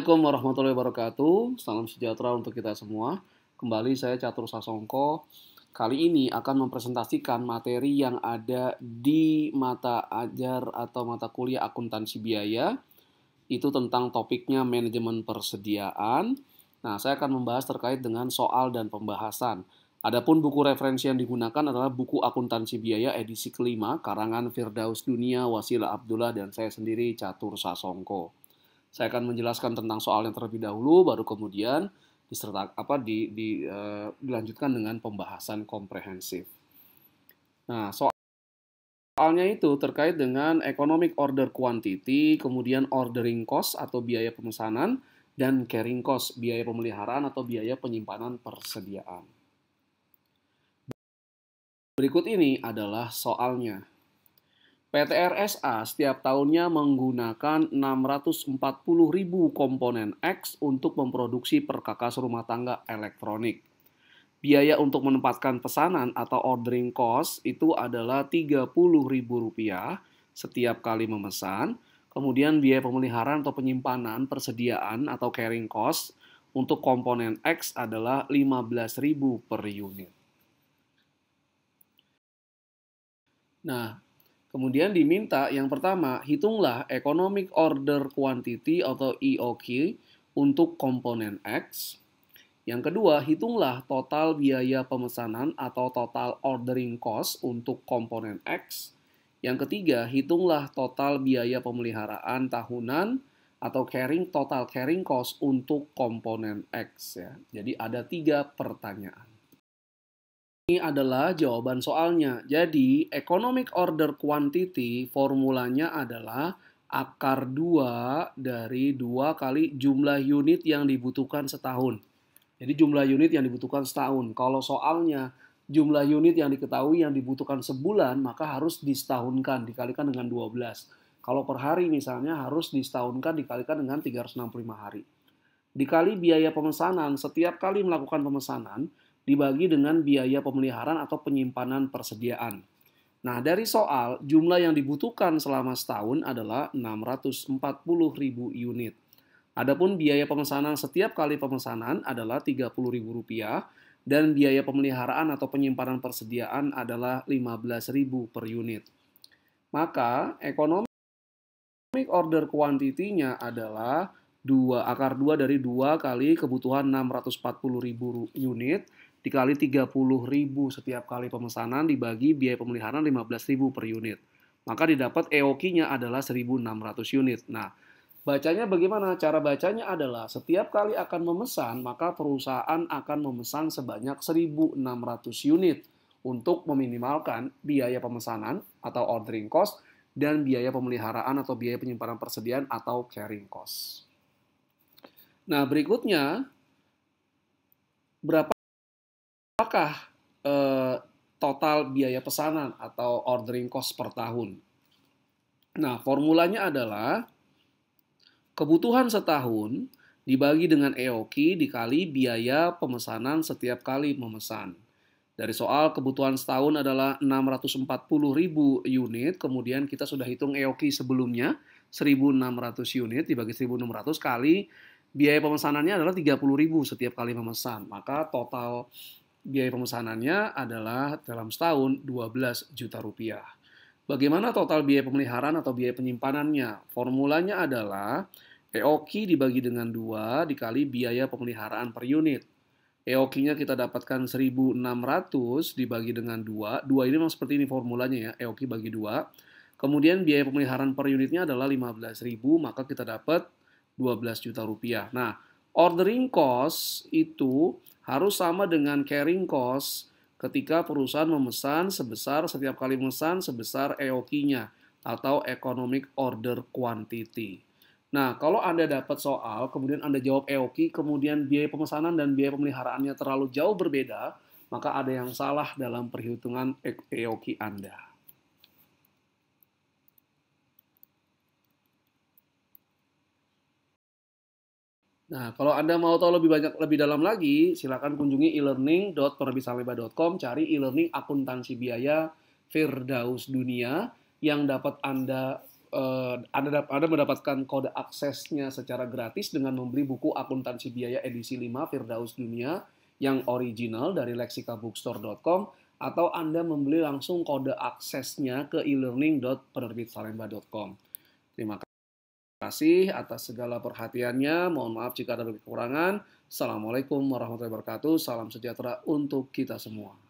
Assalamualaikum warahmatullahi wabarakatuh. Salam sejahtera untuk kita semua. Kembali saya Catur Sasongko. Kali ini akan mempresentasikan materi yang ada di mata ajar atau mata kuliah akuntansi biaya. Itu tentang topiknya manajemen persediaan. Nah, saya akan membahas terkait dengan soal dan pembahasan. Adapun buku referensi yang digunakan adalah buku akuntansi biaya edisi kelima, karangan Firdaus Dunia, Wasila Abdullah, dan saya sendiri Catur Sasongko. Saya akan menjelaskan tentang soalnya terlebih dahulu, baru kemudian dilanjutkan dengan pembahasan komprehensif. Nah, soalnya itu terkait dengan economic order quantity, kemudian ordering cost atau biaya pemesanan, dan carrying cost, biaya pemeliharaan atau biaya penyimpanan persediaan. Berikut ini adalah soalnya. PT RSA setiap tahunnya menggunakan 640.000 komponen X untuk memproduksi perkakas rumah tangga elektronik. Biaya untuk menempatkan pesanan atau ordering cost itu adalah Rp30.000 setiap kali memesan. Kemudian biaya pemeliharaan atau penyimpanan persediaan atau carrying cost untuk komponen X adalah Rp15.000 per unit. Nah, kemudian diminta yang pertama, hitunglah economic order quantity atau EOQ untuk komponen X. Yang kedua, hitunglah total biaya pemesanan atau total ordering cost untuk komponen X. Yang ketiga, hitunglah total biaya pemeliharaan tahunan atau total carrying cost untuk komponen X. Ya. Jadi ada 3 pertanyaan. Ini adalah jawaban soalnya. Jadi, economic order quantity formulanya adalah akar 2 dari 2 kali jumlah unit yang dibutuhkan setahun. Jadi, jumlah unit yang dibutuhkan setahun. Kalau soalnya jumlah unit yang diketahui yang dibutuhkan sebulan, maka harus disetahunkan, dikalikan dengan 12. Kalau per hari misalnya harus disetahunkan dikalikan dengan 365 hari. Dikali biaya pemesanan, setiap kali melakukan pemesanan, dibagi dengan biaya pemeliharaan atau penyimpanan persediaan. Nah, dari soal, jumlah yang dibutuhkan selama setahun adalah 640.000 unit. Adapun biaya pemesanan setiap kali pemesanan adalah Rp30.000 dan biaya pemeliharaan atau penyimpanan persediaan adalah Rp15.000 per unit. Maka, economic order quantity-nya adalah akar 2 dari 2 kali kebutuhan 640.000 unit dikali 30.000 setiap kali pemesanan dibagi biaya pemeliharaan 15.000 per unit. Maka didapat EOQ-nya adalah 1.600 unit. Nah, bacanya bagaimana? Cara bacanya adalah setiap kali akan memesan, maka perusahaan akan memesan sebanyak 1.600 unit untuk meminimalkan biaya pemesanan atau ordering cost dan biaya pemeliharaan atau biaya penyimpanan persediaan atau carrying cost. Nah, berikutnya, berapakah total biaya pesanan atau ordering cost per tahun? Nah, formulanya adalah kebutuhan setahun dibagi dengan EOQ dikali biaya pemesanan setiap kali memesan. Dari soal kebutuhan setahun adalah 640.000 unit, kemudian kita sudah hitung EOQ sebelumnya, 1.600 unit dibagi 1.600 kali biaya pemesanannya adalah 30.000 setiap kali memesan. Maka total biaya pemesanannya adalah dalam setahun 12 juta rupiah. Bagaimana total biaya pemeliharaan atau biaya penyimpanannya? Formulanya adalah EOQ dibagi dengan 2 dikali biaya pemeliharaan per unit. EOQ-nya kita dapatkan 1.600 dibagi dengan 2. 2 ini memang seperti ini formulanya ya, EOQ bagi 2. Kemudian biaya pemeliharaan per unitnya adalah 15.000, maka kita dapat 12 juta rupiah. Nah, ordering cost itu harus sama dengan carrying cost ketika perusahaan memesan setiap kali memesan sebesar EOQ-nya atau economic order quantity. Nah, kalau Anda dapat soal, kemudian Anda jawab EOQ, kemudian biaya pemesanan dan biaya pemeliharaannya terlalu jauh berbeda, maka ada yang salah dalam perhitungan EOQ Anda. Nah, kalau Anda mau tahu lebih dalam lagi, silakan kunjungi e-learning.penerbitanleba.com, cari e-learning akuntansi biaya Firdaus Dunia yang dapat Anda Anda mendapatkan kode aksesnya secara gratis dengan membeli buku Akuntansi Biaya edisi 5 Firdaus Dunia yang original dari lexikabookstore.com, atau Anda membeli langsung kode aksesnya ke elearning.penerbitsalemba.com. Terima kasih atas segala perhatiannya. Mohon maaf jika ada kekurangan. Assalamualaikum warahmatullahi wabarakatuh. Salam sejahtera untuk kita semua.